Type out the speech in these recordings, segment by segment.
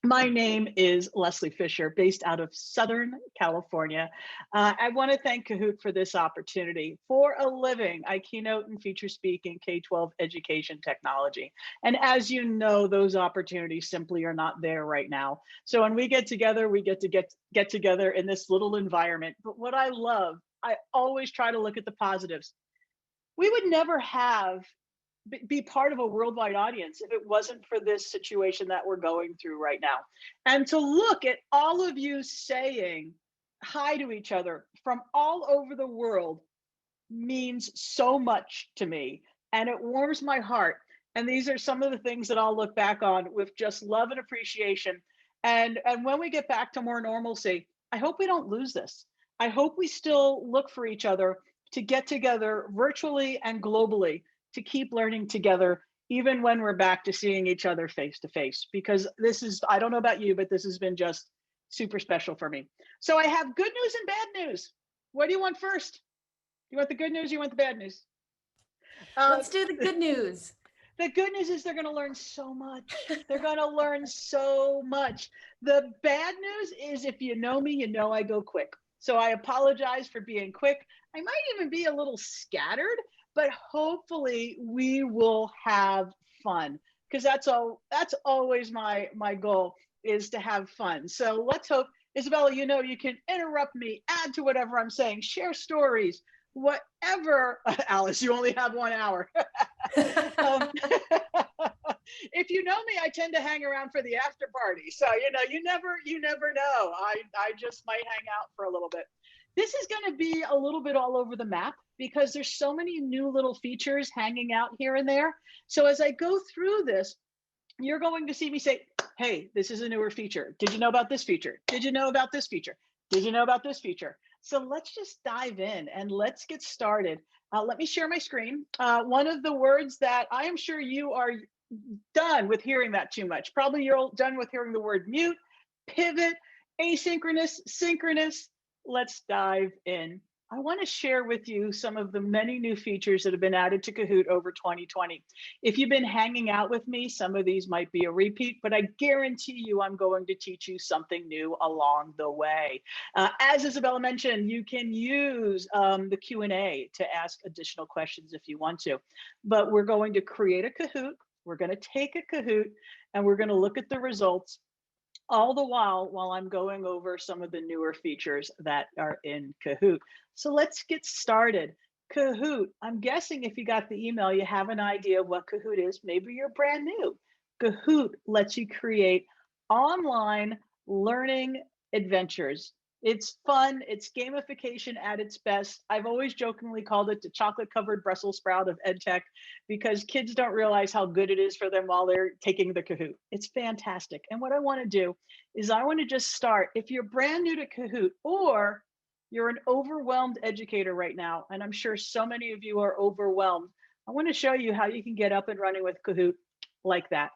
My name is Leslie Fisher, based out of Southern California. I want to thank Kahoot for this opportunity. For a living, I keynote and feature speak in K-12 education technology. And as you know, those opportunities simply are not there right now. So when we get together, we get together in this little environment. But what I love, I always try to look at the positives. We would never have be part of a worldwide audience if it wasn't for this situation that we're going through right now. And to look at all of you saying hi to each other from all over the world means so much to me, and it warms my heart. And these are some of the things that I'll look back on with just love and appreciation. And when we get back to more normalcy, I hope we don't lose this. I hope we still look for each other to get together virtually and globally to keep learning together, even when we're back to seeing each other face to face. Because this is, I don't know about you, but this has been just super special for me. So I have good news and bad news. What do you want first? You want the good news? You want the bad news? Let's do the good news. The good news is they're going to learn so much. They're going to learn so much. The bad news is if you know me, you know I go quick. So I apologize for being quick. I might even be a little scattered, but hopefully we will have fun because that's always my goal is to have fun. So let's hope, Isabella, you know, you can interrupt me, add to whatever I'm saying, share stories, whatever. Alice, you only have 1 hour. um, if you know me, I tend to hang around for the after party. So you never know. I just might hang out for a little bit. This is going to be a little bit all over the map because there's so many new little features hanging out here and there. So as I go through this, you're going to see me say, hey, this is a newer feature. Did you know about this feature? Did you know about this feature? Did you know about this feature? So let's just dive in and let's get started. Let me share my screen. One of the words that I am sure you are done with hearing that too much. Probably you're done with hearing the word mute, pivot, asynchronous, synchronous. Let's dive in. I want to share with you some of the many new features that have been added to Kahoot over 2020. If you've been hanging out with me, some of these might be a repeat, but I guarantee you I'm going to teach you something new along the way. As Isabella mentioned, you can use the Q&A to ask additional questions if you want to, but we're going to create a Kahoot. We're going to take a Kahoot and we're going to look at the results all the while I'm going over some of the newer features that are in Kahoot. So let's get started. Kahoot, I'm guessing if you got the email, you have an idea of what Kahoot is. Maybe you're brand new. Kahoot lets you create online learning adventures. It's fun, it's gamification at its best. I've always jokingly called it the chocolate covered Brussels sprout of EdTech because kids don't realize how good it is for them while they're taking the Kahoot. It's fantastic. And what I want to do is I want to just start. If you're brand new to Kahoot or you're an overwhelmed educator right now, and I'm sure so many of you are overwhelmed, I want to show you how you can get up and running with Kahoot like that.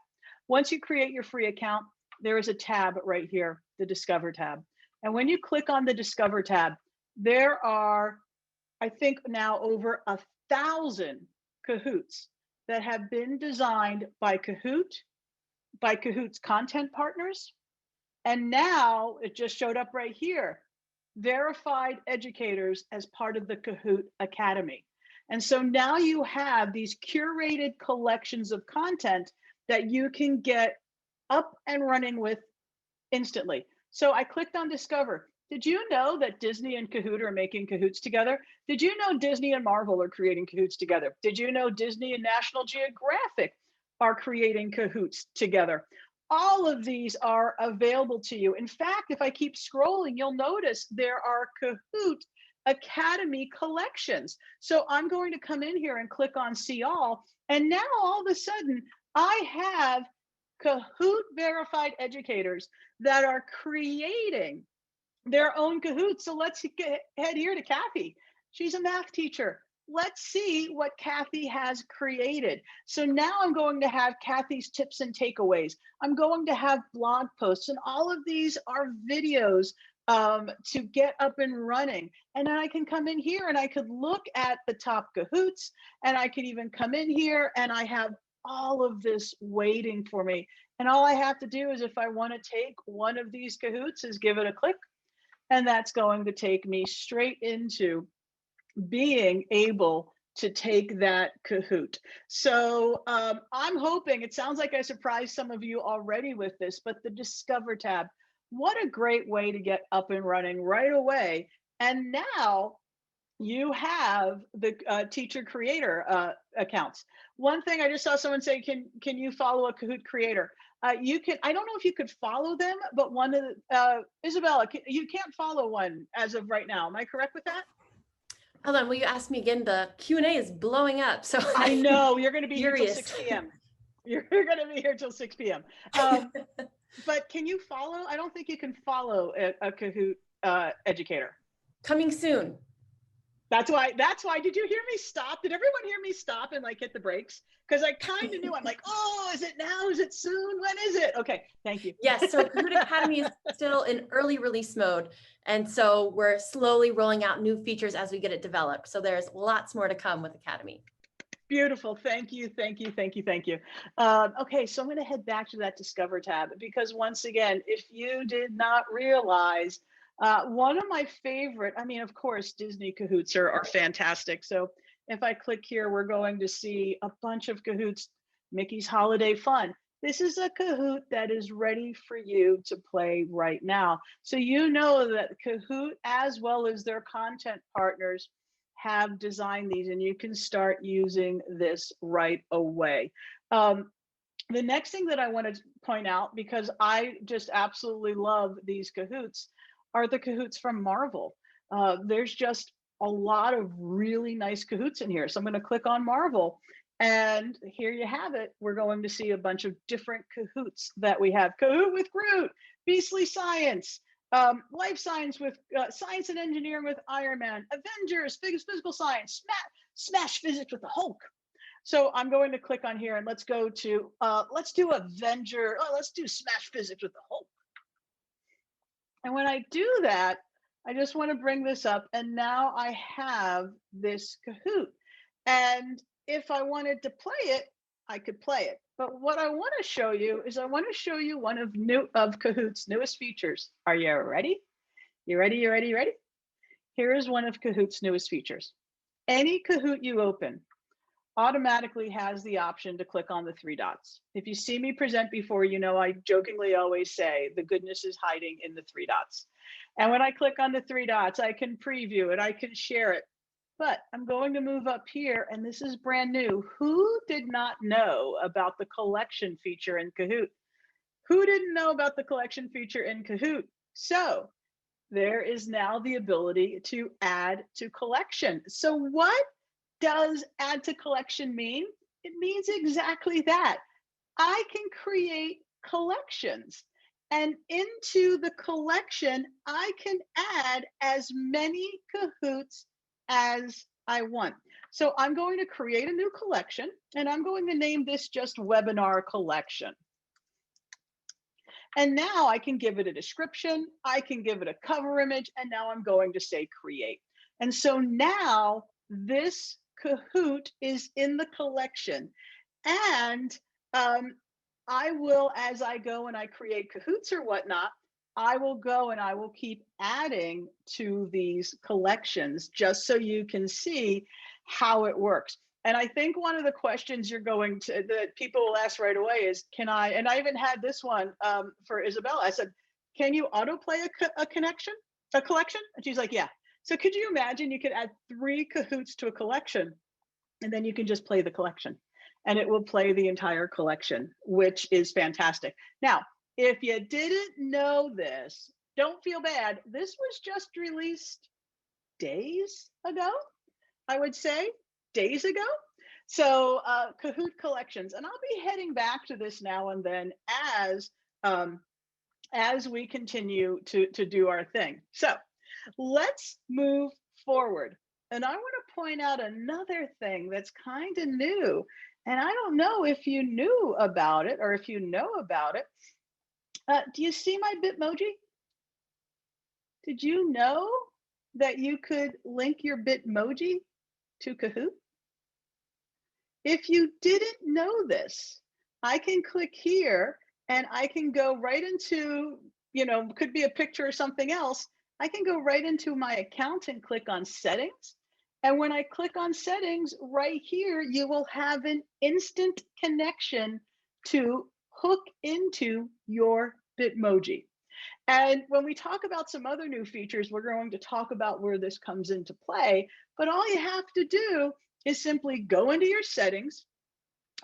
Once you create your free account, there is a tab right here, the Discover tab. And when you click on the Discover tab, there are, I think now over 1,000 Kahoots that have been designed by Kahoot, by Kahoot's content partners. And now it just showed up right here, verified educators as part of the Kahoot Academy. And so now you have these curated collections of content that you can get up and running with instantly. So I clicked on Discover. Did you know that Disney and Kahoot are making Kahoots together? Did you know Disney and Marvel are creating Kahoots together? Did you know Disney and National Geographic are creating Kahoots together? All of these are available to you. In fact, if I keep scrolling, you'll notice there are Kahoot Academy collections. So I'm going to come in here and click on See All. And now all of a sudden, I have Kahoot verified educators that are creating their own Kahoot. So let's head here to Kathy. She's a math teacher. Let's see what Kathy has created. So now I'm going to have Kathy's tips and takeaways. I'm going to have blog posts, and all of these are videos to get up and running. And then I can come in here and I could look at the top Kahoots, and I could even come in here and I have all of this waiting for me. And all I have to do is, if I want to take one of these Kahoots, is give it a click, and that's going to take me straight into being able to take that Kahoot. So I'm hoping, it sounds like I surprised some of you already with this, but the Discover tab, what a great way to get up and running right away. And now you have the teacher creator accounts. One thing I just saw someone say, can you follow a Kahoot creator? You can. I don't know if you could follow them, but one of the Isabella, you can't follow one as of right now. Am I correct with that? Hold on, will you ask me again? The Q&A is blowing up. So I know you're going to be here till Furious. 6 p.m. You're going to be here till 6 p.m. But can you follow? I don't think you can follow a Kahoot educator. Coming soon. That's why. Did you hear me stop? Did everyone hear me stop and like hit the brakes? Because I kind of knew. I'm like, oh, is it now? Is it soon? When is it? Okay, thank you. Yes, so Kahoot Academy is still in early release mode. And so we're slowly rolling out new features as we get it developed. So there's lots more to come with Academy. Beautiful. Thank you. Thank you. Thank you. Thank you. Okay, so I'm going to head back to that Discover tab, because once again, if you did not realize, one of my favorite, I mean, of course, Disney Kahoots are fantastic. So if I click here, we're going to see a bunch of Kahoots. Mickey's Holiday Fun. This is a Kahoot that is ready for you to play right now. So you know that Kahoot, as well as their content partners, have designed these, and you can start using this right away. The next thing that I want to point out, because I just absolutely love these Kahoots, are the Kahoots from Marvel. There's just a lot of really nice Kahoots in here. So I'm going to click on Marvel, and here you have it. We're going to see a bunch of different Kahoots that we have. Kahoot with Groot, Beastly Science, Life Science with Science and Engineering with Iron Man, Avengers, Physical Science, Smash Physics with the Hulk. So I'm going to click on here, and let's go to, let's do Avenger. Oh, let's do Smash Physics with the Hulk. And when I do that, I just want to bring this up, and now I have this Kahoot. And if I wanted to play it, I could play it. But what I want to show you is, I want to show you one of Kahoot's newest features. Are you ready? You ready? You ready? You ready? Here is one of Kahoot's newest features. Any Kahoot you open automatically has the option to click on the three dots. If you see me present before, you know I jokingly always say the goodness is hiding in the three dots. And when I click on the three dots, I can preview it, I can share it. But I'm going to move up here, and this is brand new. Who did not know about the collection feature in Kahoot? Who didn't know about the collection feature in Kahoot? So there is now the ability to add to collection. So what does add to collection mean? It means exactly that. I can create collections, and into the collection, I can add as many Kahoots as I want. So I'm going to create a new collection, and I'm going to name this just Webinar Collection. And now I can give it a description, I can give it a cover image, and now I'm going to say create. And so now this Kahoot is in the collection. And I will, as I go and I create Kahoots or whatnot, I will go and I will keep adding to these collections, just so you can see how it works. And I think one of the questions that people will ask right away is, can I, and I even had this one for Isabella. I said, can you autoplay a collection? And she's like, yeah. So could you imagine you could add 3 Kahoots to a collection, and then you can just play the collection, and it will play the entire collection, which is fantastic. Now, if you didn't know this, don't feel bad. This was just released days ago, I would say, days ago. So Kahoot Collections, and I'll be heading back to this now and then as we continue to do our thing. So let's move forward. And I want to point out another thing that's kind of new. And I don't know if you knew about it or if you know about it. Do you see my Bitmoji? Did you know that you could link your Bitmoji to Kahoot? If you didn't know this, I can click here and I can go right into, could be a picture or something else. I can go right into my account and click on settings. And when I click on settings right here, you will have an instant connection to hook into your Bitmoji. And when we talk about some other new features, we're going to talk about where this comes into play. But all you have to do is simply go into your settings,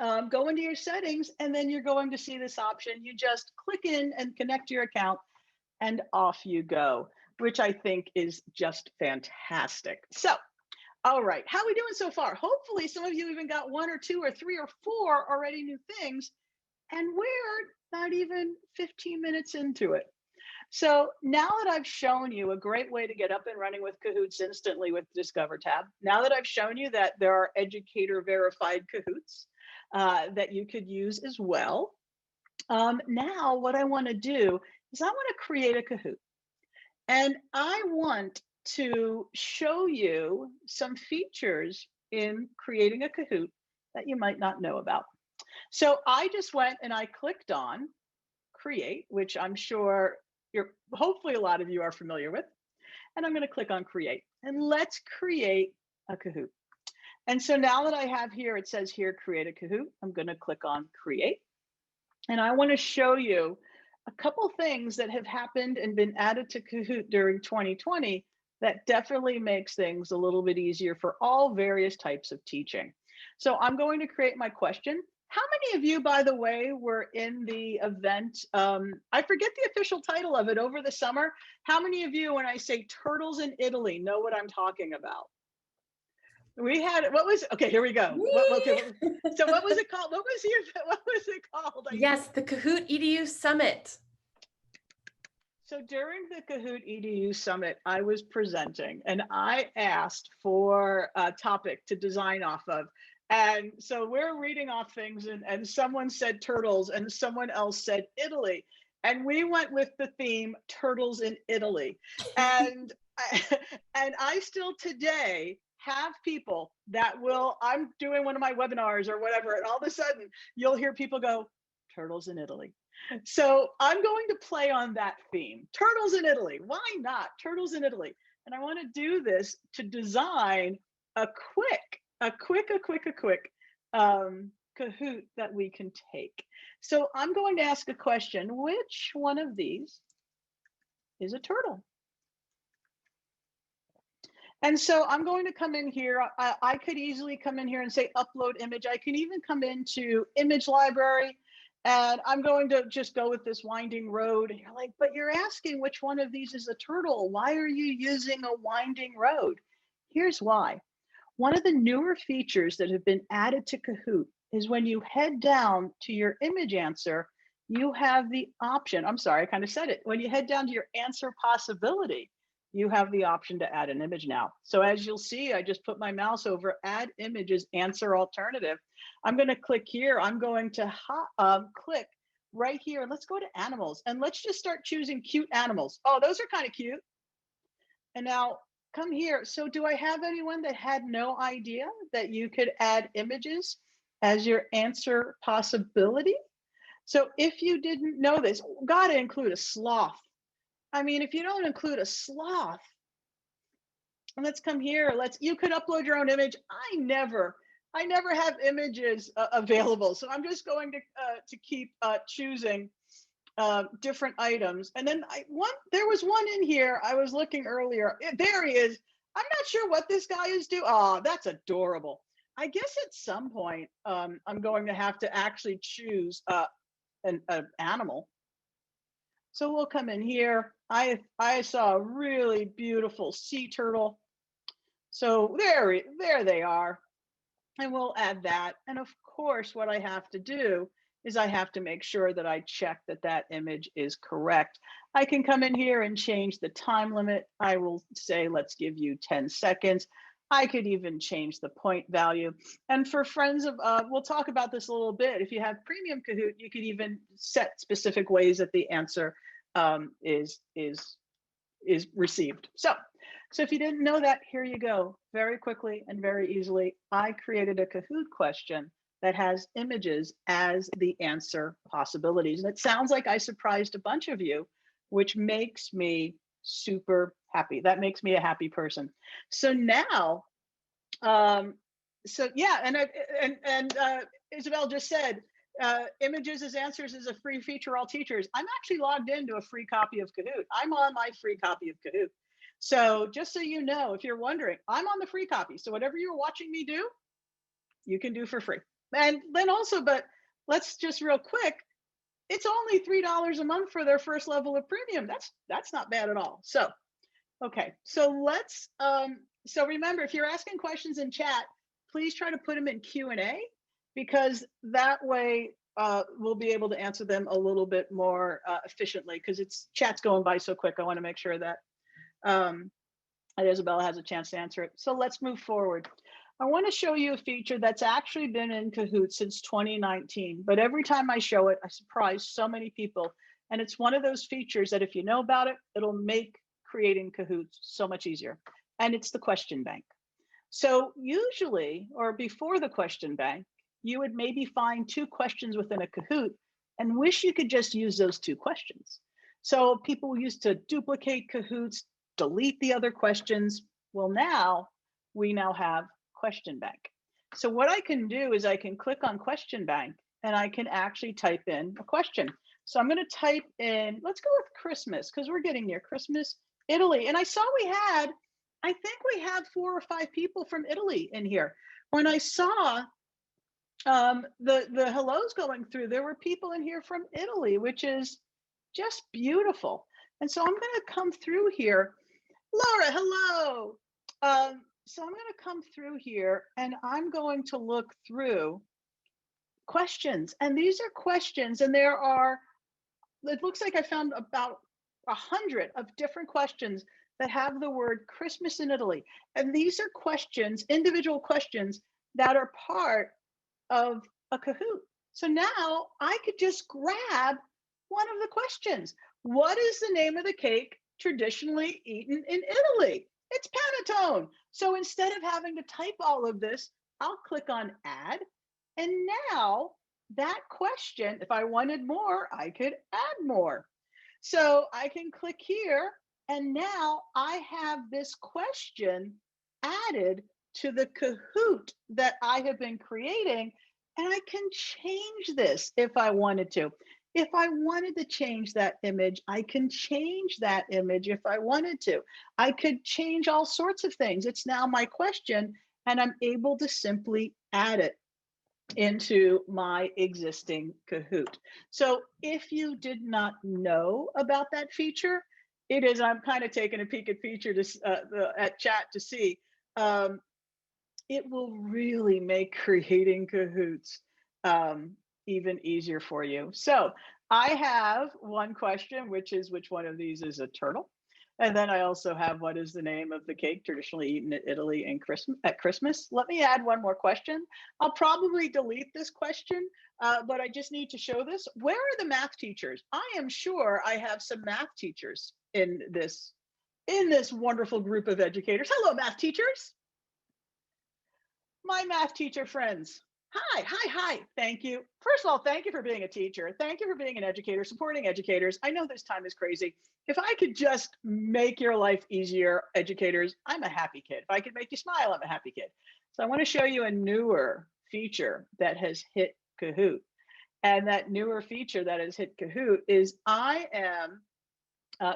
and then you're going to see this option. You just click in and connect your account, and off you go, which I think is just fantastic. So, all right, how are we doing so far? Hopefully, some of you even got 1 or 2 or 3 or 4 already new things, and we're not even 15 minutes into it. So now that I've shown you a great way to get up and running with Kahoots instantly with Discover tab, now that I've shown you that there are educator verified Kahoots that you could use as well, now what I want to do is I want to create a Kahoot. And I want to show you some features in creating a Kahoot that you might not know about. So I just went and I clicked on create, which I'm sure hopefully a lot of you are familiar with. And I'm going to click on create, and let's create a Kahoot. And so now that I have here, it says here, create a Kahoot. I'm going to click on create. And I want to show you a couple things that have happened and been added to Kahoot during 2020 that definitely makes things a little bit easier for all various types of teaching. So I'm going to create my question. How many of you, by the way, were in the event? I forget the official title of it over the summer. How many of you, when I say turtles in Italy, know what I'm talking about? We had, okay, here we go. So what was it called? What was it called? Yes, the Kahoot EDU Summit. So during the Kahoot EDU Summit, I was presenting and I asked for a topic to design off of. And so we're reading off things, and someone said turtles and someone else said Italy. And we went with the theme turtles in Italy. And I still today have people that I'm doing one of my webinars or whatever, and all of a sudden you'll hear people go, turtles in Italy. So I'm going to play on that theme, turtles in Italy. Why not turtles in Italy? And I want to do this to design a quick Kahoot that we can take. So I'm going to ask a question. Which one of these is a turtle? And so I'm going to come in here. I could easily come in here and say upload image. I can even come into image library, and I'm going to just go with this winding road. And you're like, but you're asking which one of these is a turtle. Why are you using a winding road? Here's why. One of the newer features that have been added to Kahoot is when you head down to your image answer, you have the option. I'm sorry, I kind of said it. When you head down to your answer possibility, you have the option to add an image now. So as you'll see, I just put my mouse over add images, answer alternative. I'm going to click here. I'm going to click right here. Let's go to animals, and let's just start choosing cute animals. Oh, those are kind of cute. And now come here. So do I have anyone that had no idea that you could add images as your answer possibility? So if you didn't know this, got to include a sloth. I mean, if you don't include a sloth, and let's come here. You could upload your own image. I never have images available, so I'm just going to keep choosing different items. And then there was one in here. I was looking earlier. There he is. I'm not sure what this guy is doing. Oh, that's adorable. I guess at some point I'm going to have to actually choose an animal. So we'll come in here. I saw a really beautiful sea turtle. So there they are. And we'll add that. And of course, what I have to do is I have to make sure that I check that that image is correct. I can come in here and change the time limit. I will say, let's give you 10 seconds. I could even change the point value. And for friends of, we'll talk about this a little bit. If you have premium Kahoot, you could even set specific ways that the answer is received. So if you didn't know that, here you go. Very quickly and very easily, I created a Kahoot question that has images as the answer possibilities. And it sounds like I surprised a bunch of you, which makes me super happy. That makes me a happy person. So now, um, so yeah, and Isabel just said, images as answers is a free feature all teachers. I'm actually logged into a free copy of Kahoot. I'm on my free copy of Kahoot. So just so you know, if you're wondering, I'm on the free copy. So whatever you're watching me do, you can do for free. And then also, but let's just real quick, it's only $3 a month for their first level of premium. That's not bad at all. So, okay, so let's so remember, if you're asking questions in chat, please try to put them in Q&A, because that way we'll be able to answer them a little bit more efficiently, because chat's going by so quick. I want to make sure that Isabella has a chance to answer it. So let's move forward. I want to show you a feature that's actually been in Kahoot since 2019, but every time I show it, I surprise so many people. And it's one of those features that if you know about it, it'll make creating Kahoots so much easier. And it's the question bank. So usually, or before the question bank, you would maybe find 2 questions within a Kahoot and wish you could just use those 2 questions. So people used to duplicate Kahoots, delete the other questions. Well, now we have question bank. So what I can do is I can click on question bank and I can actually type in a question. So I'm going to type in, let's go with Christmas, because we're getting near Christmas, Italy. And I saw I think we have 4 or 5 people from Italy in here. When I saw the hellos going through, there were people in here from Italy, which is just beautiful. And so I'm going to come through here. Laura, hello. So I'm going to come through here and I'm going to look through questions. And these are questions, and there are, it looks like I found about 100 of different questions that have the word Christmas in Italy. And these are questions, individual questions that are part of a Kahoot. So now I could just grab one of the questions. What is the name of the cake traditionally eaten in Italy? It's panettone. So instead of having to type all of this, I'll click on add. And now that question, if I wanted more, I could add more. So I can click here, and now I have this question added to the Kahoot that I have been creating, and I can change this if I wanted to. If I wanted to change that image, I can change that image if I wanted to. I could change all sorts of things. It's now my question, and I'm able to simply add it into my existing Kahoot. So if you did not know about that feature, it is, I'm kind of taking a peek at feature to, at chat to see. It will really make creating Kahoots even easier for you. So I have one question, which is, which one of these is a turtle? And then I also have, what is the name of the cake traditionally eaten in Italy at Christmas? Let me add one more question. I'll probably delete this question, but I just need to show this. Where are the math teachers? I am sure I have some math teachers in this wonderful group of educators. Hello, math teachers. My math teacher friends. Hi. Thank you. First of all, thank you for being a teacher. Thank you for being an educator, supporting educators. I know this time is crazy. If I could just make your life easier, educators, I'm a happy kid. If I could make you smile, I'm a happy kid. So I want to show you a newer feature that has hit Kahoot. And that newer feature that has hit Kahoot is I am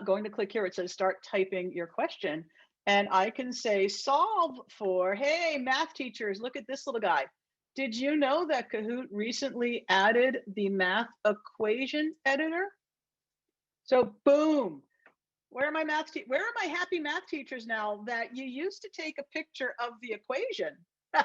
going to click here. It says start typing your question. And I can say solve for, hey, math teachers, look at this little guy. Did you know that Kahoot recently added the math equation editor? So boom, where are my happy math teachers now that you used to take a picture of the equation? I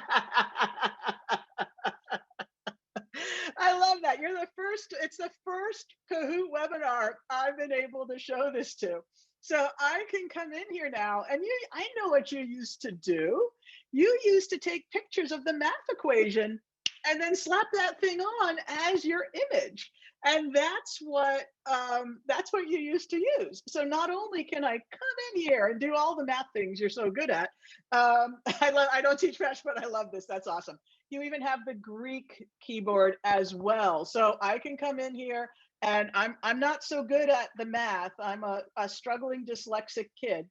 love that. You're the first, it's the first Kahoot webinar I've been able to show this to. So I can come in here now, and I know what you used to do. You used to take pictures of the math equation and then slap that thing on as your image. And that's what you used to use. So not only can I come in here and do all the math things you're so good at, I don't teach French, but I love this. That's awesome. You even have the Greek keyboard as well. So I can come in here, and I'm not so good at the math. I'm a struggling dyslexic kid.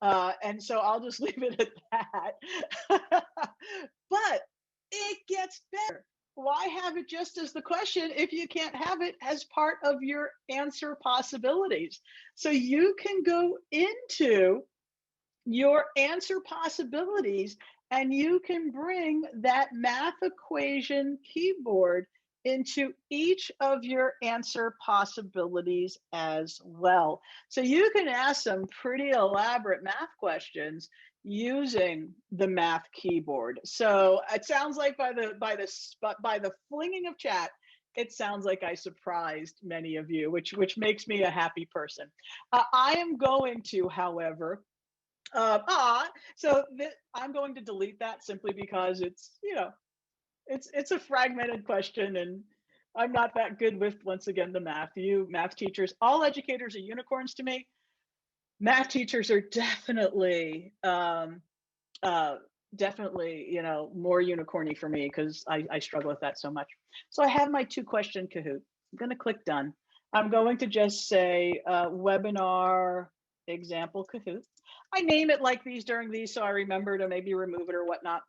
And so I'll just leave it at that. But it gets better. Why have it just as the question if you can't have it as part of your answer possibilities? So you can go into your answer possibilities, and you can bring that math equation keyboard into each of your answer possibilities as well. So you can ask some pretty elaborate math questions using the math keyboard. So it sounds like by the flinging of chat, it sounds like I surprised many of you, which makes me a happy person. I am going to, however, so I'm going to delete that simply because it's, it's a fragmented question, and I'm not that good with, once again, the math. You math teachers, all educators are unicorns to me. Math teachers are definitely, definitely, more unicorny for me because I struggle with that so much. So I have my 2-question Kahoot. I'm going to click done. I'm going to just say webinar example Kahoot. I name it like these during these, so I remember to maybe remove it or whatnot.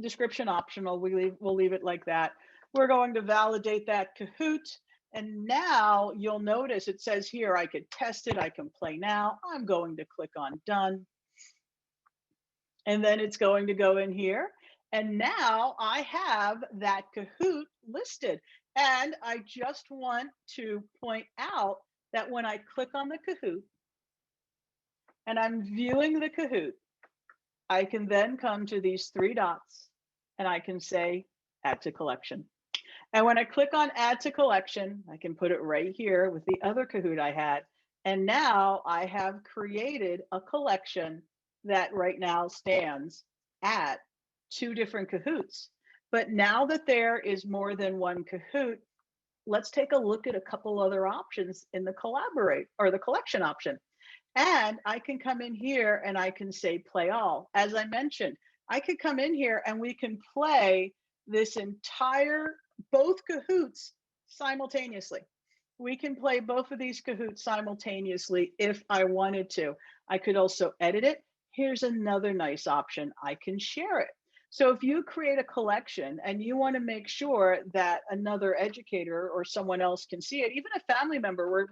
Description optional, we'll leave it like that. We're going to validate that Kahoot. And now you'll notice it says here, I could test it, I can play now. I'm going to click on done. And then it's going to go in here. And now I have that Kahoot listed. And I just want to point out that when I click on the Kahoot, and I'm viewing the Kahoot, I can then come to these 3 dots and I can say add to collection. And when I click on add to collection, I can put it right here with the other Kahoot I had. And now I have created a collection that right now stands at 2 different Kahoots. But now that there is more than one Kahoot, let's take a look at a couple other options in the collaborate or the collection option. And I can come in here and I can say play all. As I mentioned, I could come in here and we can play this entire, both Kahoots simultaneously. We can play both of these Kahoots simultaneously if I wanted to. I could also edit it. Here's another nice option. I can share it. So if you create a collection and you want to make sure that another educator or someone else can see it, even a family member,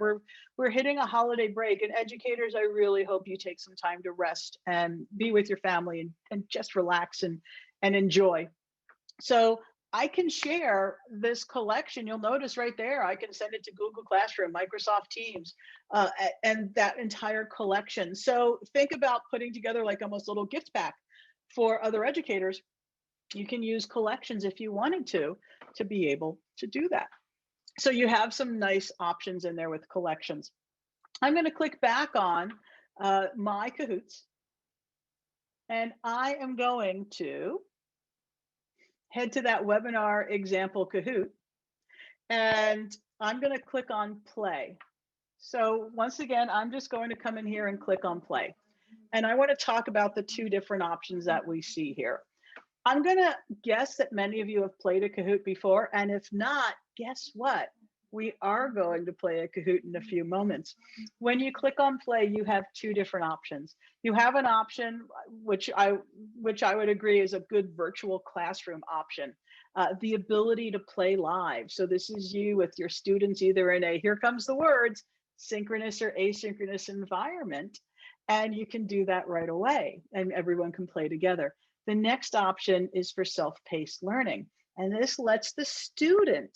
we're hitting a holiday break, and educators, I really hope you take some time to rest and be with your family and just relax and enjoy. So I can share this collection. You'll notice right there, I can send it to Google Classroom, Microsoft Teams, and that entire collection. So think about putting together like almost a little gift pack for other educators. You can use collections if you wanted to be able to do that. So you have some nice options in there with collections. I'm going to click back on my Kahoots, and I am going to head to that webinar example Kahoot, and I'm going to click on play. So once again, I'm just going to come in here and click on play. And I want to talk about the 2 different options that we see here. I'm going to guess that many of you have played a Kahoot before. And if not, guess what? We are going to play a Kahoot in a few moments. When you click on play, you have 2 different options. You have an option, which I would agree is a good virtual classroom option. The ability to play live. So this is you with your students either in a, here comes the words, synchronous or asynchronous environment. And you can do that right away and everyone can play together. The next option is for self-paced learning. And this lets the student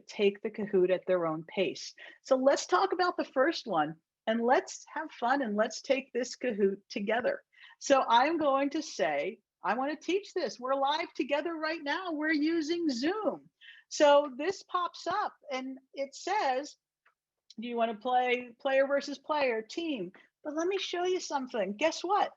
take the Kahoot at their own pace. So let's talk about the first one and let's have fun and let's take this Kahoot together. So I'm going to say, I want to teach this. We're live together right now. We're using Zoom. So this pops up and it says, do you want to play player versus player, team? But let me show you something. Guess what?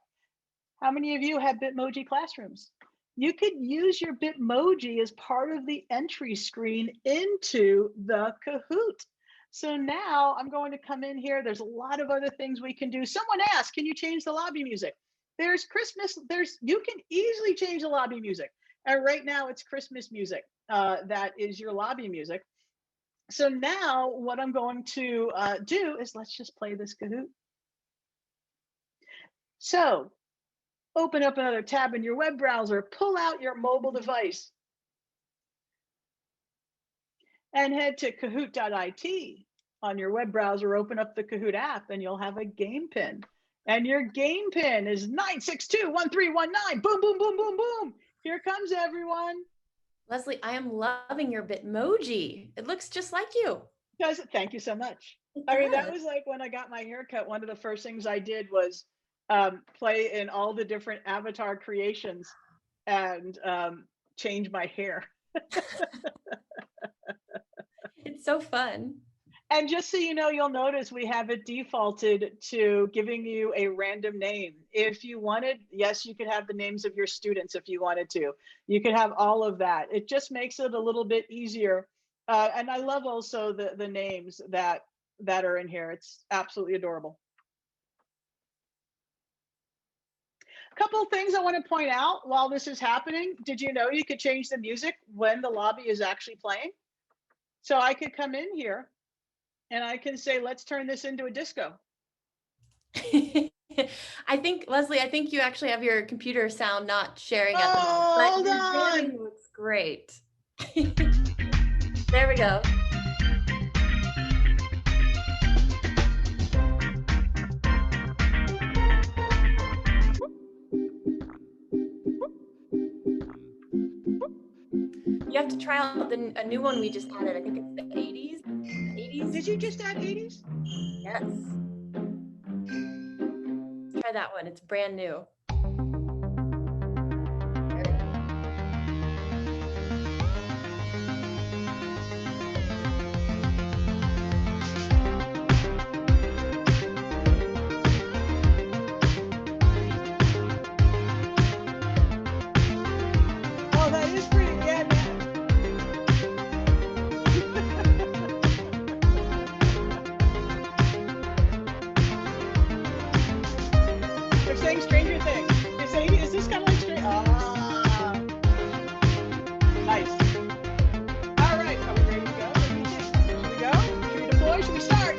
How many of you have Bitmoji classrooms? You could use your Bitmoji as part of the entry screen into the Kahoot. So now I'm going to come in here. There's a lot of other things we can do. Someone asked, can you change the lobby music? There's Christmas. You can easily change the lobby music. And right now it's Christmas music. That is your lobby music. So now what I'm going to do is let's just play this Kahoot. So open up another tab in your web browser, pull out your mobile device, and head to kahoot.it on your web browser. Open up the Kahoot app, and you'll have a game pin. And your game pin is 9621319. Boom, boom, boom, boom, boom. Here comes everyone. Leslie, I am loving your Bitmoji. It looks just like you. Guys, thank you so much. I mean, that was like when I got my haircut, one of the first things I did was play in all the different avatar creations and change my hair. It's so fun. And just so you know, you'll notice we have it defaulted to giving you a random name. If you wanted, yes, you could have the names of your students if you wanted to. You could have all of that. It just makes it a little bit easier. And I love also the names that are in here. It's absolutely adorable. A couple of things I want to point out while this is happening. Did you know you could change the music when the lobby is actually playing? So I could come in here and I can say, let's turn this into a disco. I think, Leslie, I think you actually have your computer sound not sharing at the moment. Hold But on. your looks great. There we go. You have to try out a new one we just added. I think it's the 80s. 80s. Did you just add 80s? Yes. Try that one. It's brand new. Oh, that is pretty. Yeah, man. They're saying Stranger Things. They're saying, is this kind of like Stranger? Ah, nice. All right, are we ready to go? Should we go? Should we deploy? Should we start?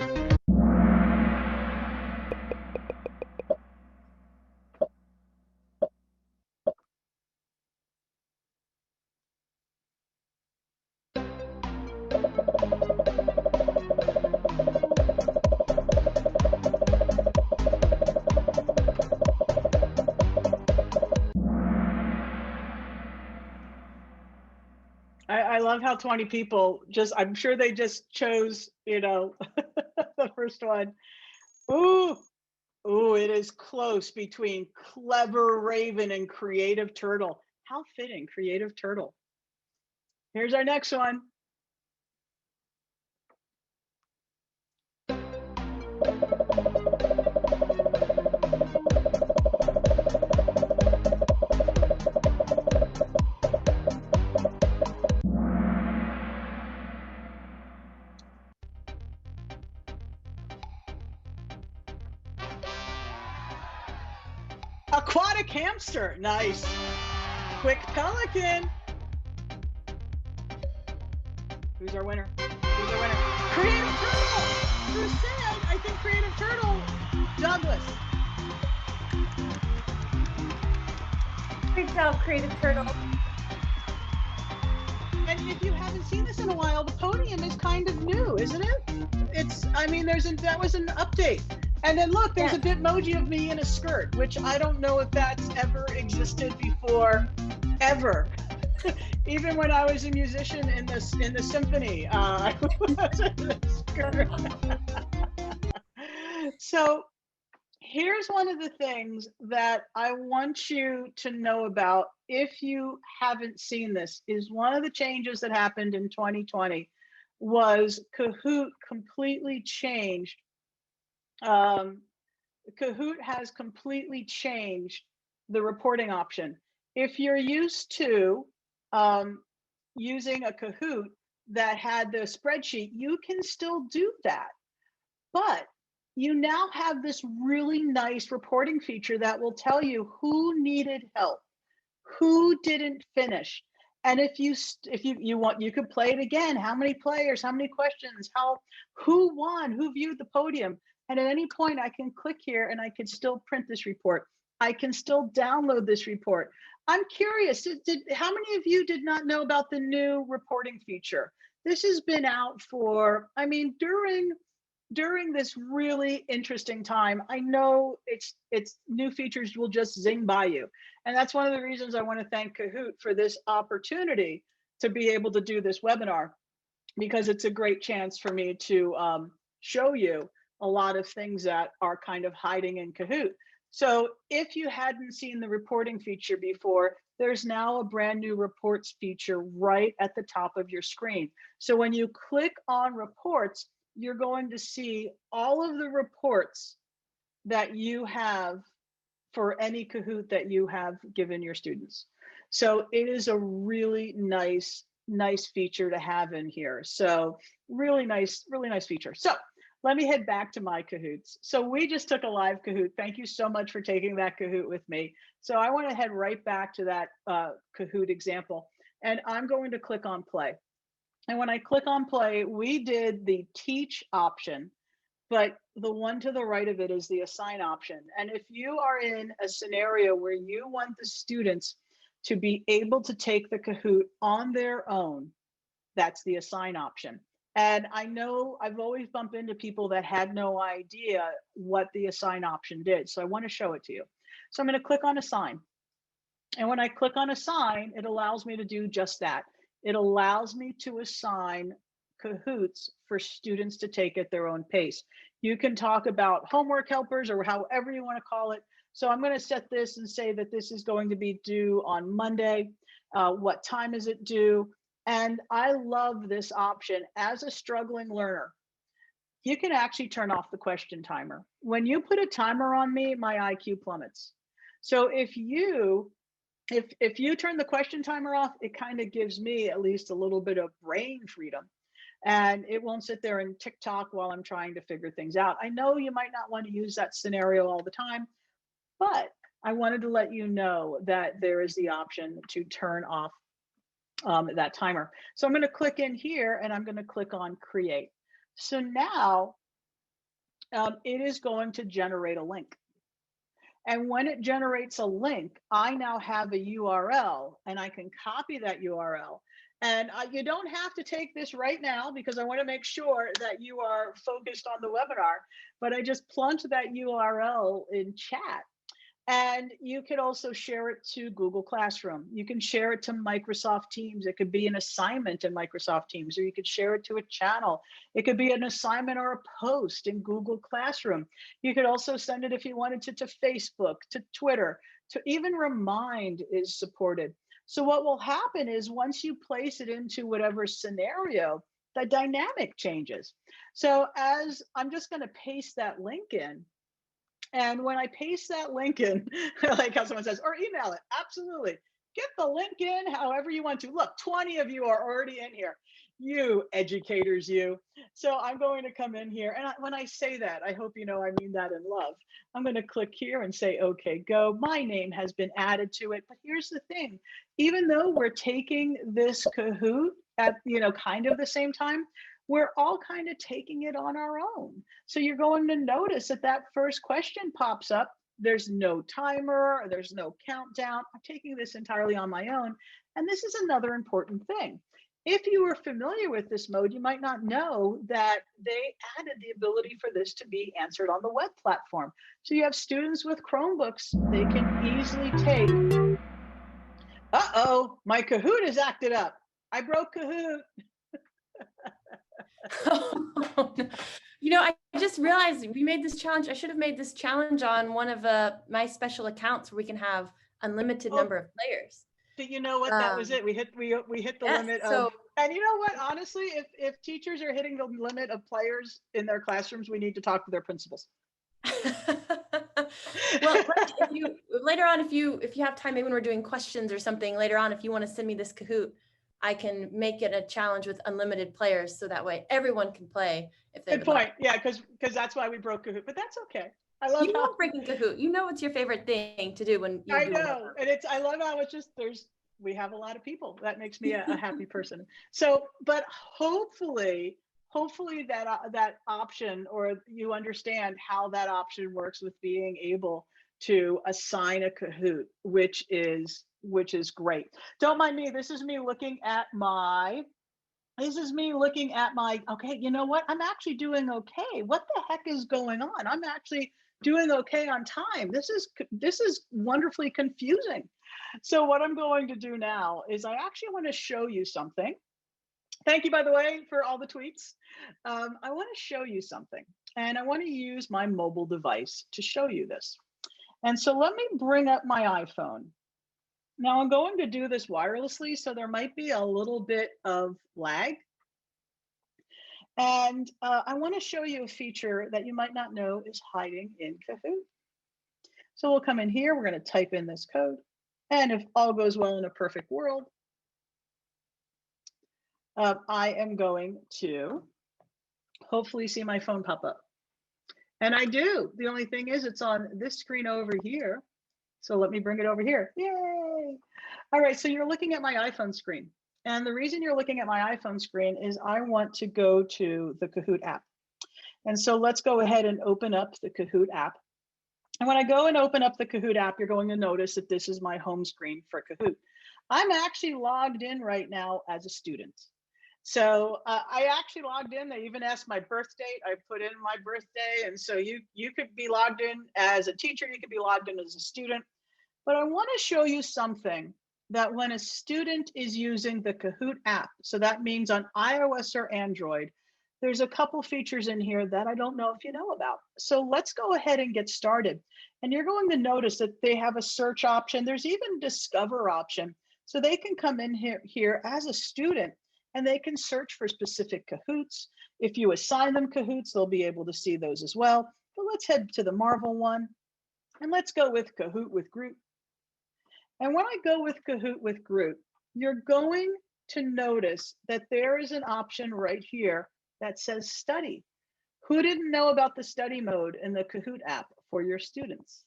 I love how 20 people just, I'm sure they just chose, you know, the first one. Ooh, ooh, it is close between Clever Raven and Creative Turtle. How fitting, Creative Turtle. Here's our next one. Aquatic Hamster, nice. Quick Pelican. Who's our winner? Who's our winner? Creative Turtle. Who said? I think Creative Turtle. Douglas. Great job, Creative Turtle. And if you haven't seen this in a while, the podium is kind of new, isn't it? It's, I mean, that was an update. And then look, there's a Bitmoji of me in a skirt, which I don't know if that's ever existed before, ever. Even when I was a musician in the symphony, I was in a skirt. So here's one of the things that I want you to know about if you haven't seen this, is one of the changes that happened in 2020 was Kahoot completely changed. Kahoot has completely changed the reporting option. If you're used to using a Kahoot that had the spreadsheet, you can still do that. But you now have this really nice reporting feature that will tell you who needed help, Who didn't finish? And if you want, you could play it again. How many players? How many questions? Who won? Who viewed the podium? And at any point, I can click here and I can still print this report. I can still download this report. I'm curious, how many of you did not know about the new reporting feature? This has been out for, I mean, during this really interesting time. I know it's new features will just zing by you. And that's one of the reasons I want to thank Kahoot for this opportunity to be able to do this webinar, because it's a great chance for me to show you a lot of things that are kind of hiding in Kahoot. So if you hadn't seen the reporting feature before, there's now a brand new reports feature right at the top of your screen. So when you click on reports, you're going to see all of the reports that you have for any Kahoot that you have given your students. So it is a really nice feature to have in here. So really nice feature. So let me head back to my Kahoots. So we just took a live Kahoot. Thank you so much for taking that Kahoot with me. So I want to head right back to that Kahoot example, and I'm going to click on play. And when I click on play, we did the teach option, but the one to the right of it is the assign option. And if you are in a scenario where you want the students to be able to take the Kahoot on their own, that's the assign option. And I know I've always bumped into people that had no idea what the assign option did. So I want to show it to you. So I'm going to click on assign. And when I click on assign, it allows me to do just that. It allows me to assign Kahoots for students to take at their own pace. You can talk about homework helpers or however you want to call it. So I'm going to set this and say that this is going to be due on Monday. What time is it due? And I love this option. As a struggling learner, you can actually turn off the question timer. When you put a timer on me, my IQ plummets. So if you turn the question timer off, it kind of gives me at least a little bit of brain freedom, and it won't sit there and TikTok while I'm trying to figure things out. I know you might not want to use that scenario all the time, but I wanted to let you know that there is the option to turn off that timer. So I'm going to click in here and I'm going to click on create. So now it is going to generate a link. And when it generates a link, I now have a URL and I can copy that URL. And you don't have to take this right now because I want to make sure that you are focused on the webinar, but I just plunged that URL in chat. And you could also share it to Google Classroom. You can share it to Microsoft Teams. It could be an assignment in Microsoft Teams, or you could share it to a channel. It could be an assignment or a post in Google Classroom. You could also send it if you wanted to Facebook, to Twitter, to even Remind is supported. So what will happen is once you place it into whatever scenario, the dynamic changes. So as I'm just going to paste that link in, and when I paste that link in, like how someone says, or email it, absolutely. Get the link in however you want to. Look, 20 of you are already in here. You educators, you. So I'm going to come in here. And when I say that, I hope you know I mean that in love. I'm going to click here and say, okay, go. My name has been added to it. But here's the thing. Even though we're taking this Kahoot at, kind of the same time, we're all kind of taking it on our own. So you're going to notice that that first question pops up. There's no timer, there's no countdown. I'm taking this entirely on my own. And this is another important thing. If you were familiar with this mode, you might not know that they added the ability for this to be answered on the web platform. So you have students with Chromebooks, they can easily take, uh-oh, my Kahoot is acted up. I broke Kahoot. I just realized we made this challenge. I should have made this challenge on one of my special accounts where we can have unlimited number of players. But you know what? That was it. We hit the limit of, and you know what? Honestly, if teachers are hitting the limit of players in their classrooms, we need to talk to their principals. Well, later on, if you have time, maybe when we're doing questions or something later on, if you want to send me this Kahoot, I can make it a challenge with unlimited players, so that way everyone can play if they Good point. Yeah, because that's why we broke Kahoot, but that's okay. I love You how love breaking Kahoot. You know it's your favorite thing to do when you I do a know, workout. and I love how it's just we have a lot of people. That makes me a happy person. So, but hopefully that option, or you understand how that option works with being able to assign a Kahoot, which is great. Don't mind me. This is me looking at my, okay, you know what? I'm actually doing okay. What the heck is going on? I'm actually doing okay on time. This is wonderfully confusing. So what I'm going to do now is I actually want to show you something. Thank you, by the way, for all the tweets. I want to show you something, and I want to use my mobile device to show you this. And so let me bring up my iPhone. Now I'm going to do this wirelessly, so there might be a little bit of lag. And I want to show you a feature that you might not know is hiding in Kahoot. So we'll come in here, we're going to type in this code. And if all goes well in a perfect world, I am going to hopefully see my phone pop up. And I do. The only thing is it's on this screen over here. So let me bring it over here. Yay. All right, so you're looking at my iPhone screen. And the reason you're looking at my iPhone screen is I want to go to the Kahoot app. And so let's go ahead and open up the Kahoot app. And when I go and open up the Kahoot app, you're going to notice that this is my home screen for Kahoot. I'm actually logged in right now as a student. So I actually logged in. They even asked my birth date. I put in my birthday. And so you could be logged in as a teacher. You could be logged in as a student. But I want to show you something that when a student is using the Kahoot app, so that means on iOS or Android, there's a couple features in here that I don't know if you know about. So let's go ahead and get started. And you're going to notice that they have a search option. There's even discover option. So they can come in here as a student and they can search for specific Kahoots. If you assign them Kahoots, they'll be able to see those as well. But let's head to the Marvel one and let's go with Kahoot with Groot. And when I go with Kahoot with Groot, you're going to notice that there is an option right here that says study. Who didn't know about the study mode in the Kahoot app for your students?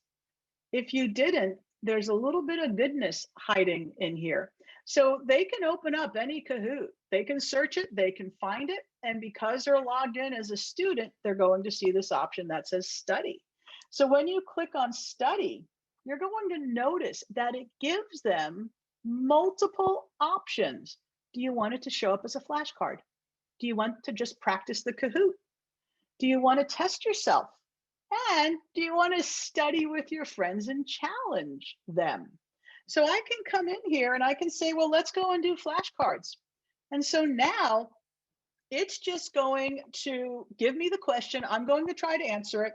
If you didn't, there's a little bit of goodness hiding in here. So they can open up any Kahoot. They can search it, they can find it. And because they're logged in as a student, they're going to see this option that says study. So when you click on study, you're going to notice that it gives them multiple options. Do you want it to show up as a flashcard? Do you want to just practice the Kahoot? Do you want to test yourself? And do you want to study with your friends and challenge them? So I can come in here and I can say, well, let's go and do flashcards. And so now it's just going to give me the question. I'm going to try to answer it.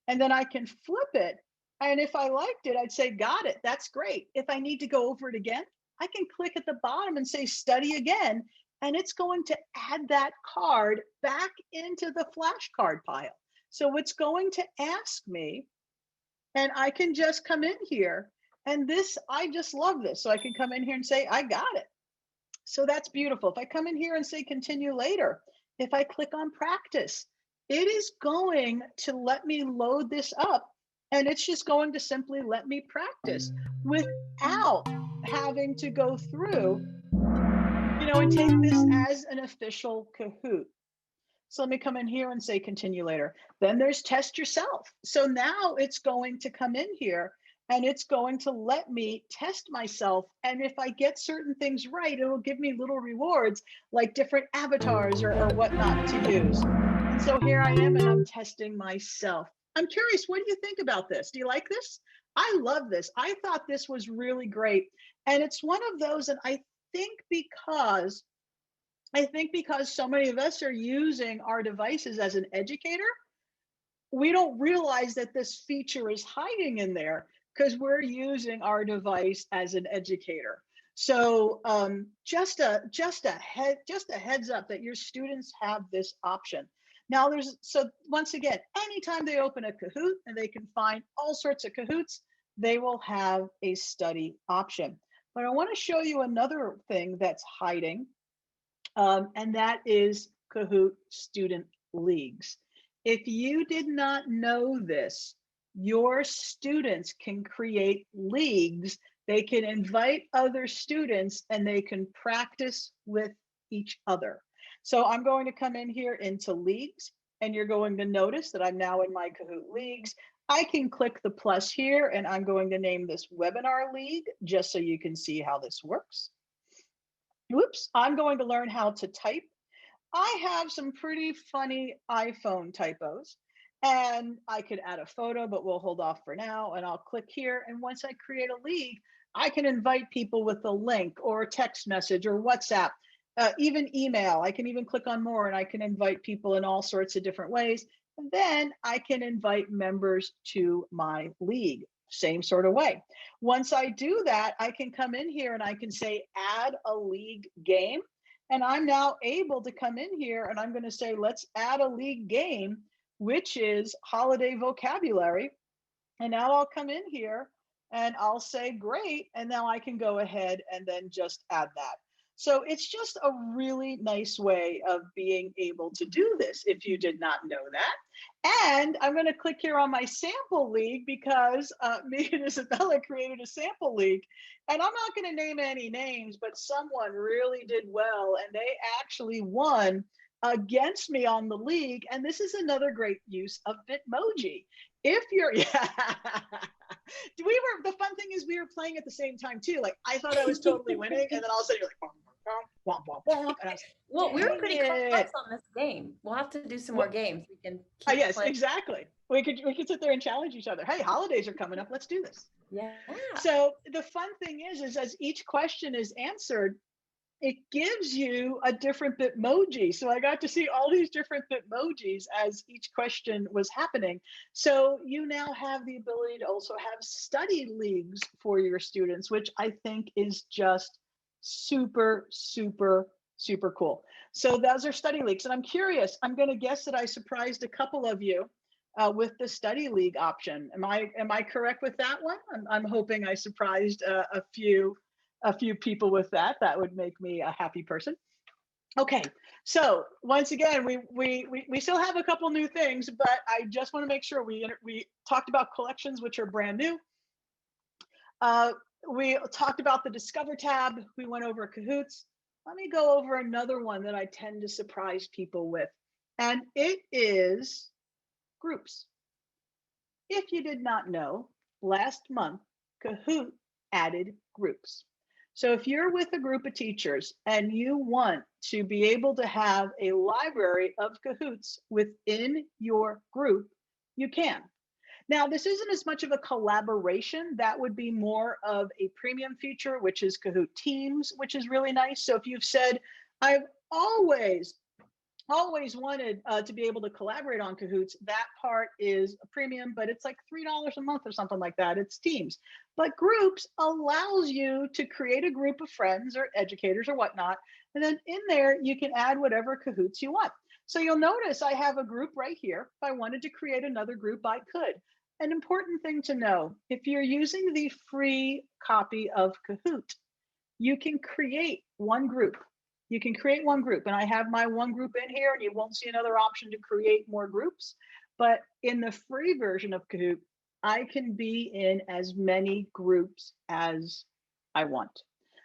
And then I can flip it. And if I liked it, I'd say, got it. That's great. If I need to go over it again, I can click at the bottom and say, study again. And it's going to add that card back into the flashcard pile. So it's going to ask me, and I can just come in here. And this, I just love this. So I can come in here and say, I got it. So that's beautiful. If I come in here and say continue later, if I click on practice, it is going to let me load this up. And it's just going to simply let me practice without having to go through, and take this as an official Kahoot. So let me come in here and say continue later. Then there's test yourself. So now it's going to come in here and it's going to let me test myself. And if I get certain things right, it'll give me little rewards like different avatars or whatnot to use. And so here I am and I'm testing myself. I'm curious, what do you think about this? Do you like this? I love this. I thought this was really great. And it's one of those, and I think because so many of us are using our devices as an educator, we don't realize that this feature is hiding in there because we're using our device as an educator. So just a heads up that your students have this option. Now so once again, anytime they open a Kahoot and they can find all sorts of Kahoots, they will have a study option. But I want to show you another thing that's hiding. And that is Kahoot Student Leagues. If you did not know this, your students can create leagues. They can invite other students and they can practice with each other. So I'm going to come in here into leagues, and you're going to notice that I'm now in my Kahoot leagues. I can click the plus here, and I'm going to name this webinar league just so you can see how this works. Whoops, I'm going to learn how to type. I have some pretty funny iPhone typos, and I could add a photo, but we'll hold off for now. And I'll click here. And once I create a league, I can invite people with a link or a text message or WhatsApp, even email. I can even click on more and I can invite people in all sorts of different ways. And then I can invite members to my league. Same sort of way. Once I do that, I can come in here and I can say add a league game. And I'm now able to come in here and I'm going to say, let's add a league game, which is holiday vocabulary. And now I'll come in here and I'll say, great. And now I can go ahead and then just add that. So it's just a really nice way of being able to do this if you did not know that. And I'm going to click here on my sample league because me and Isabella created a sample league. And I'm not going to name any names, but someone really did well and they actually won against me on the league. And this is another great use of Bitmoji. If you're, yeah, the fun thing is we were playing at the same time too. Like I thought I was totally winning, and then all of a sudden you're like, womp, womp, womp, and I was like, Well, we were pretty close on this game. We'll have to do some more games. We can keep yes, playing. exactly. We could sit there and challenge each other. Hey, holidays are coming up. Let's do this. Yeah. So the fun thing is as each question is answered, it gives you a different Bitmoji. So I got to see all these different Bitmojis as each question was happening. So you now have the ability to also have study leagues for your students, which I think is just super, super, super cool. So those are study leagues. And I'm curious, I'm going to guess that I surprised a couple of you with the study league option. Am I correct with that one? I'm hoping I surprised a few people with that. That would make me a happy person. Okay, so once again, we still have a couple new things, but I just want to make sure we talked about collections, which are brand new. We talked about the Discover tab. We went over Kahoots. Let me go over another one that I tend to surprise people with, and it is groups. If you did not know, last month, Kahoot added groups. So if you're with a group of teachers and you want to be able to have a library of Kahoots within your group, you can. Now, this isn't as much of a collaboration. That would be more of a premium feature, which is Kahoot Teams, which is really nice. So if you've said, I've always wanted to be able to collaborate on Kahoots, that part is a premium, but it's like $3 a month or something like that. It's Teams. But groups allows you to create a group of friends or educators or whatnot. And then in there, you can add whatever Kahoots you want. So you'll notice I have a group right here. If I wanted to create another group, I could. An important thing to know, if you're using the free copy of Kahoot, you can create one group. You can create one group, and I have my one group in here, and you won't see another option to create more groups. But in the free version of Kahoot, I can be in as many groups as I want.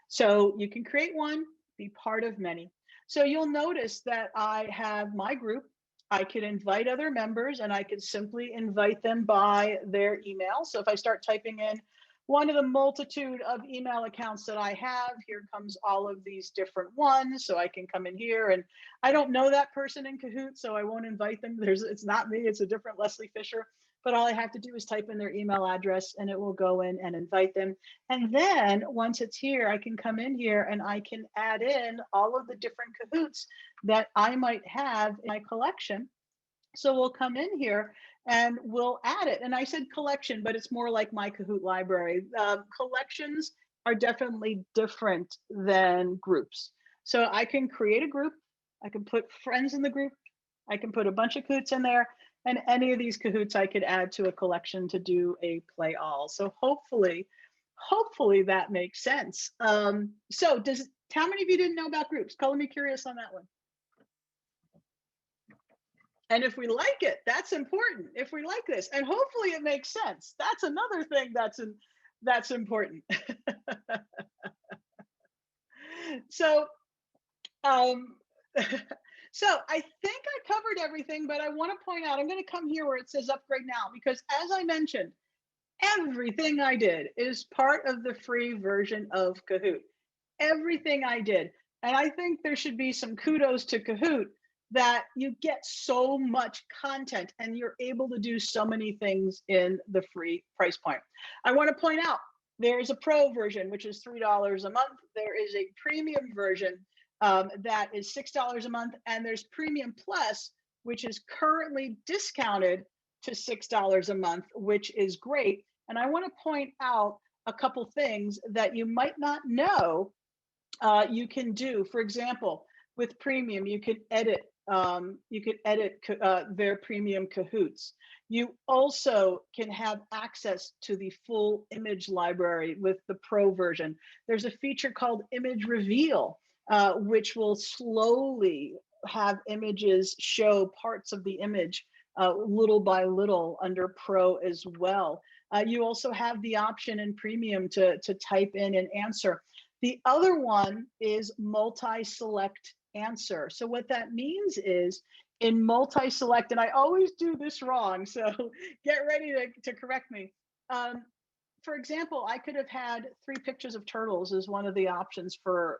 So you can create one, be part of many. So you'll notice that I have my group. I could invite other members, and I could simply invite them by their email. So if I start typing in one of the multitude of email accounts that I have, here comes all of these different ones. So I can come in here, and I don't know that person in Kahoot, so I won't invite them. It's not me, it's a different Leslie Fisher. But all I have to do is type in their email address and it will go in and invite them. And then once it's here, I can come in here and I can add in all of the different Kahoots that I might have in my collection. So we'll come in here and we'll add it. And I said collection, but it's more like my Kahoot library. Collections are definitely different than groups. So I can create a group. I can put friends in the group. I can put a bunch of Kahoots in there. And any of these Kahoots I could add to a collection to do a play all. So hopefully that makes sense. So how many of you didn't know about groups? Color me curious on that one. And if we like it, that's important. If we like this, and hopefully it makes sense. That's another thing that's important. So, um, so I think I covered everything, but I want to point out, I'm going to come here where it says upgrade now, because as I mentioned, everything I did is part of the free version of Kahoot. Everything I did. And I think there should be some kudos to Kahoot that you get so much content and you're able to do so many things in the free price point. I want to point out there's a pro version, which is $3 a month. There is a premium version that is $6 a month. And there's Premium Plus, which is currently discounted to $6 a month, which is great. And I want to point out a couple things that you might not know you can do. For example, with premium, you could edit their premium Kahoots. You also can have access to the full image library with the pro version. There's a feature called image reveal, which will slowly have images show parts of the image little by little under pro as well. You also have the option in premium to type in an answer. The other one is multi-select answer. So what that means is in multi-select, and I always do this wrong, so get ready to correct me. For example, I could have had 3 pictures of turtles as one of the options for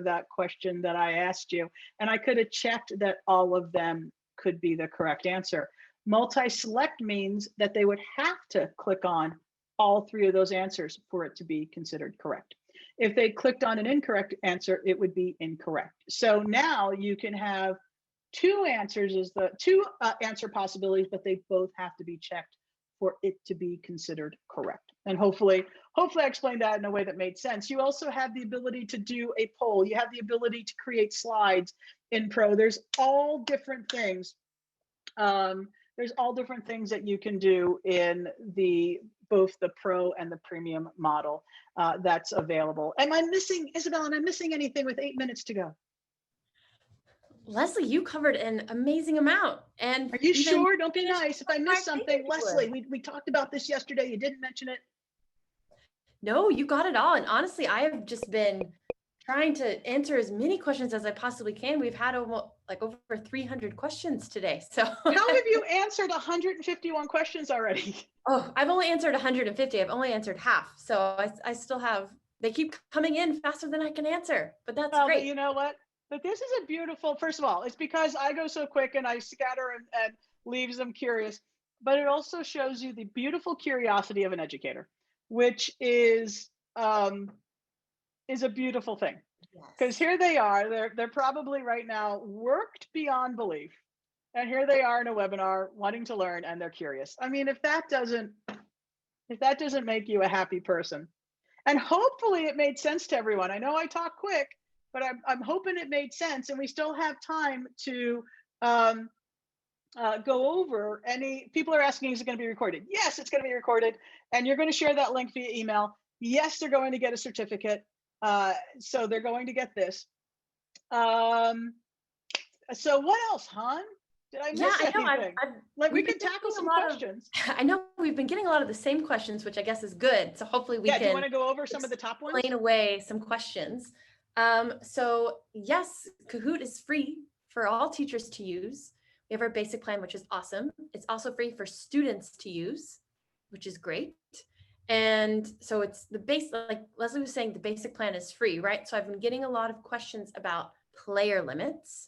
that question that I asked you. And I could have checked that all of them could be the correct answer. Multi-select means that they would have to click on all 3 of those answers for it to be considered correct. If they clicked on an incorrect answer, it would be incorrect. So now you can have 2 answers as the 2 answer possibilities, but they both have to be checked for it to be considered correct. And hopefully I explained that in a way that made sense. You also have the ability to do a poll. You have the ability to create slides in Pro. There's all different things. There's all different things that you can do in both the Pro and the Premium model that's available. Am I missing, Isabel, am I missing anything with 8 minutes to go? Leslie, you covered an amazing amount. And are you sure? Don't be nice. If I missed something, Leslie, we talked about this yesterday. You didn't mention it. No, you got it all. And honestly, I have just been trying to answer as many questions as I possibly can. We've had over 300 questions today. So how have you answered 151 questions already? Oh, I've only answered 150. I've only answered half. So I still have, they keep coming in faster than I can answer, but that's great. But you know what? But this is a beautiful, first of all, it's because I go so quick and I scatter and leaves them curious, but it also shows you the beautiful curiosity of an educator, which is a beautiful thing. Because here they are, they're probably right now worked beyond belief. And here they are in a webinar wanting to learn and they're curious. I mean, if that doesn't make you a happy person, and hopefully it made sense to everyone. I know I talk quick, but I'm hoping it made sense, and we still have time to go over any. People are asking, is it going to be recorded? Yes, it's going to be recorded, and you're going to share that link via email. Yes, they're going to get a certificate, so they're going to get this. So what else, Han? Did I miss anything? We can tackle some questions. I know we've been getting a lot of the same questions, which I guess is good. So hopefully we can. Do you want to go over some of the top ones? Explain away some questions. So yes, Kahoot is free for all teachers to use. We have our basic plan, which is awesome. It's also free for students to use, which is great. And so it's the base, like Leslie was saying, the basic plan is free, right? So I've been getting a lot of questions about player limits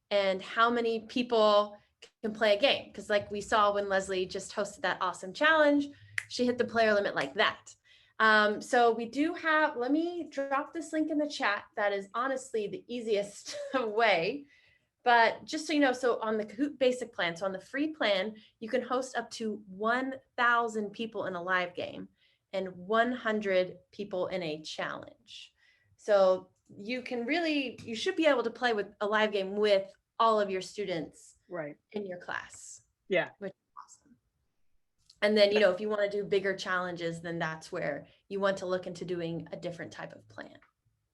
and how many people can play a game. Because like we saw when Leslie just hosted that awesome challenge, she hit the player limit like that. So we do have, let me drop this link in the chat. That is honestly the easiest way. But just so you know, so on the Kahoot basic plan, so on the free plan, you can host up to 1,000 people in a live game and 100 people in a challenge. So you should be able to play with a live game with all of your students in your class. Yeah. Which is awesome. And then, if you want to do bigger challenges, then that's where you want to look into doing a different type of plan.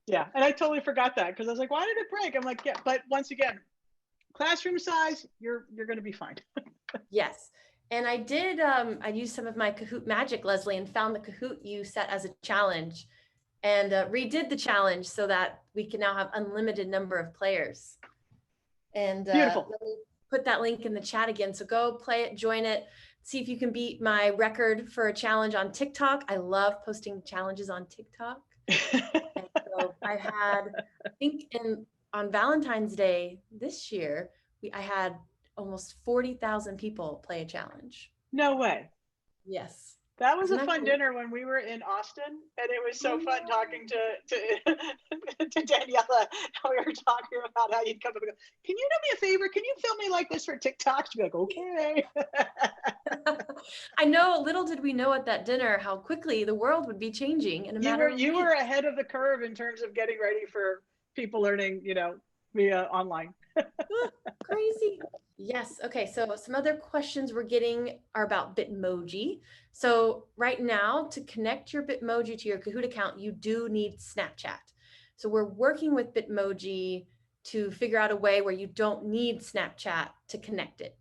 Yeah. And I totally forgot that because I was like, why did it break? I'm like, yeah, but once again, classroom size, you're going to be fine. Yes. And I did, I used some of my Kahoot magic, Leslie, and found the Kahoot you set as a challenge and redid the challenge so that we can now have unlimited number of players. And Beautiful. let me put that link in the chat again. So go play it, join it, see if you can beat my record for a challenge on TikTok. I love posting challenges on TikTok. And so I had, I think on Valentine's Day this year, I had almost 40,000 people play a challenge. No way. Yes. That was a fun dinner when we were in Austin, and it was so fun talking to Daniela. We were talking about how you'd come up and go, "Can you do me a favor? Can you film me like this for TikTok?" She'd be like, "Okay." I know. Little did we know at that dinner how quickly the world would be changing in a matter of You were ahead of the curve in terms of getting ready for people learning, via online. Crazy. Yes. Okay. So some other questions we're getting are about Bitmoji. So right now, to connect your Bitmoji to your Kahoot account, you do need Snapchat. So we're working with Bitmoji to figure out a way where you don't need Snapchat to connect it.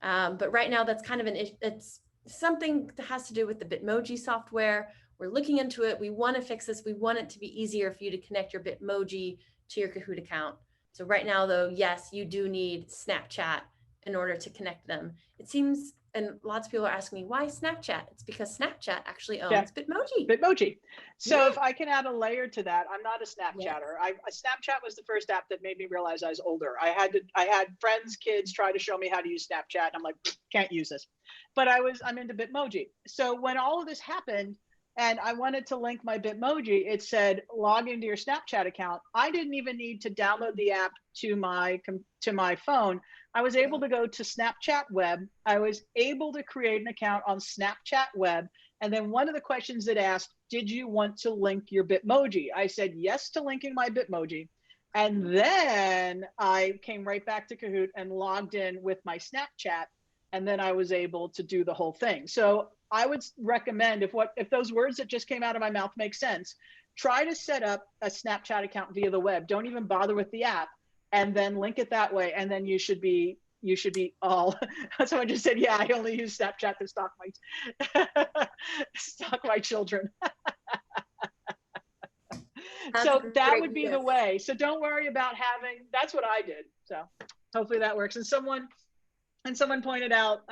But right now, that's kind of it's something that has to do with the Bitmoji software. We're looking into it. We want to fix this. We want it to be easier for you to connect your Bitmoji to your Kahoot account. So right now, though, yes, you do need Snapchat in order to connect them. It seems, and lots of people are asking me, why Snapchat? It's because Snapchat actually owns Bitmoji. Bitmoji. So if I can add a layer to that, I'm not a Snapchatter. Yes. Snapchat was the first app that made me realize I was older. I had friends' kids try to show me how to use Snapchat, and I'm like, can't use this. But I'm into Bitmoji. So when all of this happened, and I wanted to link my Bitmoji, it said log into your Snapchat account. I didn't even need to download the app to my phone. I was able to go to Snapchat Web. I was able to create an account on Snapchat Web. And then one of the questions it asked, did you want to link your Bitmoji? I said yes to linking my Bitmoji. And then I came right back to Kahoot and logged in with my Snapchat. And then I was able to do the whole thing. So I would recommend if those words that just came out of my mouth make sense, try to set up a Snapchat account via the web. Don't even bother with the app, and then link it that way. And then you should be all. Someone just said, "Yeah, I only use Snapchat to stalk my children." So that would be the way. So don't worry about having. That's what I did. So hopefully that works. And someone pointed out.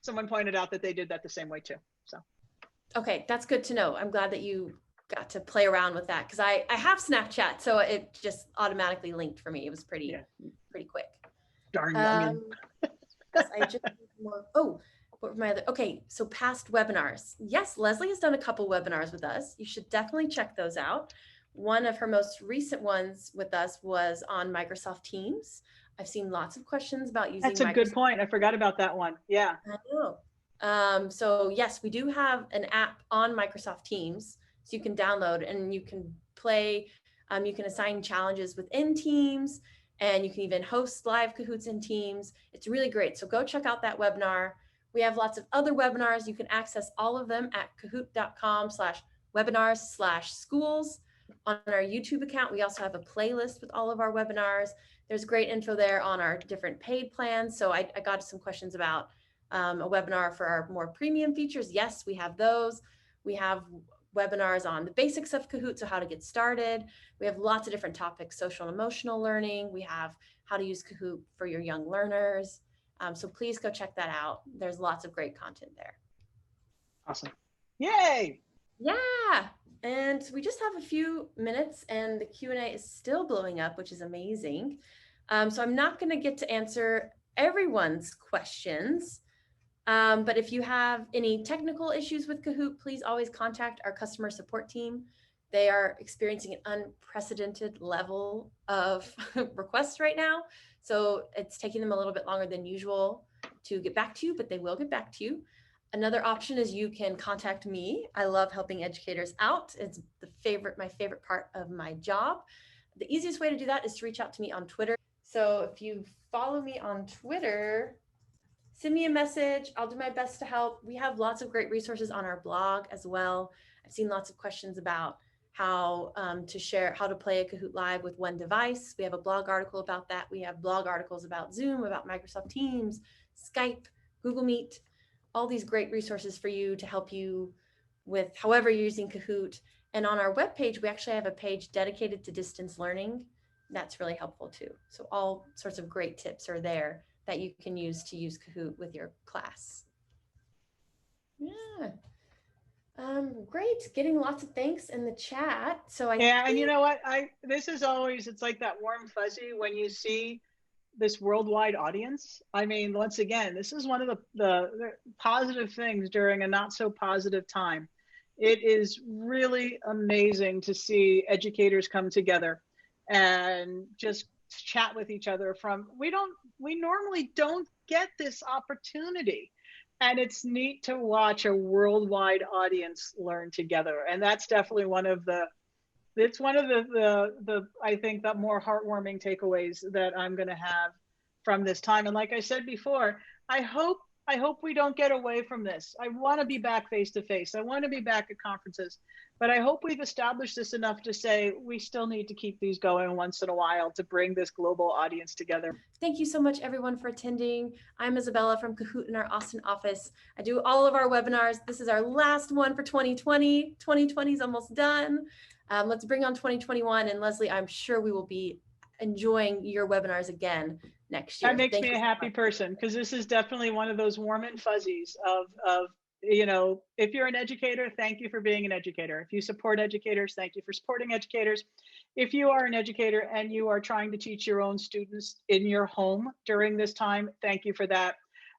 Someone pointed out that they did that the same way too. So, okay, that's good to know. I'm glad that you got to play around with that because I have Snapchat, so it just automatically linked for me. It was pretty quick. Darn youngin. I just more. Oh, what were my other? Okay, so past webinars. Yes, Leslie has done a couple webinars with us. You should definitely check those out. One of her most recent ones with us was on Microsoft Teams. I've seen lots of questions about using. That's a good point. I forgot about that one. Yeah. I know. So yes, we do have an app on Microsoft Teams, so you can download and you can play. You can assign challenges within Teams, and you can even host live Kahoots in Teams. It's really great. So go check out that webinar. We have lots of other webinars. You can access all of them at kahoot.com/webinars/schools. On our YouTube account, we also have a playlist with all of our webinars. There's great info there on our different paid plans. So I got some questions about a webinar for our more premium features. Yes, we have those. We have webinars on the basics of Kahoot, so how to get started. We have lots of different topics, social and emotional learning. We have how to use Kahoot for your young learners. So please go check that out. There's lots of great content there. Awesome. Yay. Yeah. And we just have a few minutes and the Q&A is still blowing up, which is amazing. So I'm not going to get to answer everyone's questions. But if you have any technical issues with Kahoot, please always contact our customer support team. They are experiencing an unprecedented level of requests right now. So it's taking them a little bit longer than usual to get back to you, but they will get back to you. Another option is you can contact me. I love helping educators out. It's my favorite part of my job. The easiest way to do that is to reach out to me on Twitter. So if you follow me on Twitter, send me a message. I'll do my best to help. We have lots of great resources on our blog as well. I've seen lots of questions about how to share, how to play a Kahoot Live with one device. We have a blog article about that. We have blog articles about Zoom, about Microsoft Teams, Skype, Google Meet, all these great resources for you to help you with however you're using Kahoot. And on our webpage, we actually have a page dedicated to distance learning. That's really helpful too. So all sorts of great tips are there that you can use to use Kahoot with your class. Yeah. Great. Getting lots of thanks in the chat. So and you know what? This is always, it's like that warm fuzzy when you see this worldwide audience. I mean, once again, this is one of the positive things during a not so positive time. It is really amazing to see educators come together and just chat with each other we normally don't get this opportunity. And it's neat to watch a worldwide audience learn together. And that's definitely it's one of the I think the more heartwarming takeaways that I'm going to have from this time. And like I said before, I hope we don't get away from this. I want to be back face to face. I want to be back at conferences, but I hope we've established this enough to say we still need to keep these going once in a while to bring this global audience together. Thank you so much, everyone, for attending. I'm Isabella from Kahoot in our Austin office. I do all of our webinars. This is our last one for 2020. 2020 is almost done. Let's bring on 2021. And Leslie, I'm sure we will be enjoying your webinars again next year. That makes me a happy person, because this is definitely one of those warm and fuzzies of, you know, if you're an educator, thank you for being an educator. If you support educators, thank you for supporting educators. If you are an educator and you are trying to teach your own students in your home during this time, thank you for that.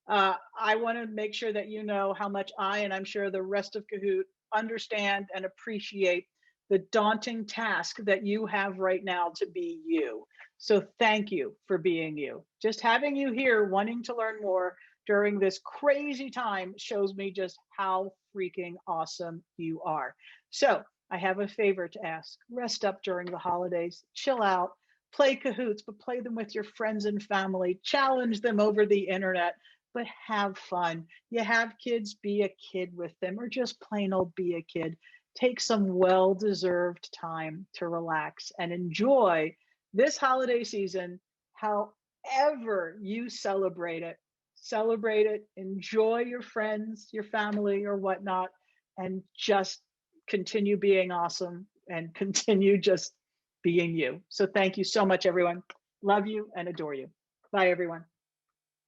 I want to make sure that you know how much and I'm sure the rest of Kahoot understand and appreciate the daunting task that you have right now to be you. So thank you for being you. Just having you here wanting to learn more during this crazy time shows me just how freaking awesome you are. So I have a favor to ask. Rest up during the holidays, chill out, play Kahoots, but play them with your friends and family, challenge them over the internet, but have fun. You have kids, be a kid with them, or just plain old be a kid. Take some well-deserved time to relax and enjoy this holiday season, however you celebrate it. Celebrate it, enjoy your friends, your family, or whatnot, and just continue being awesome and continue just being you. So thank you so much, everyone. Love you and adore you. Bye, everyone.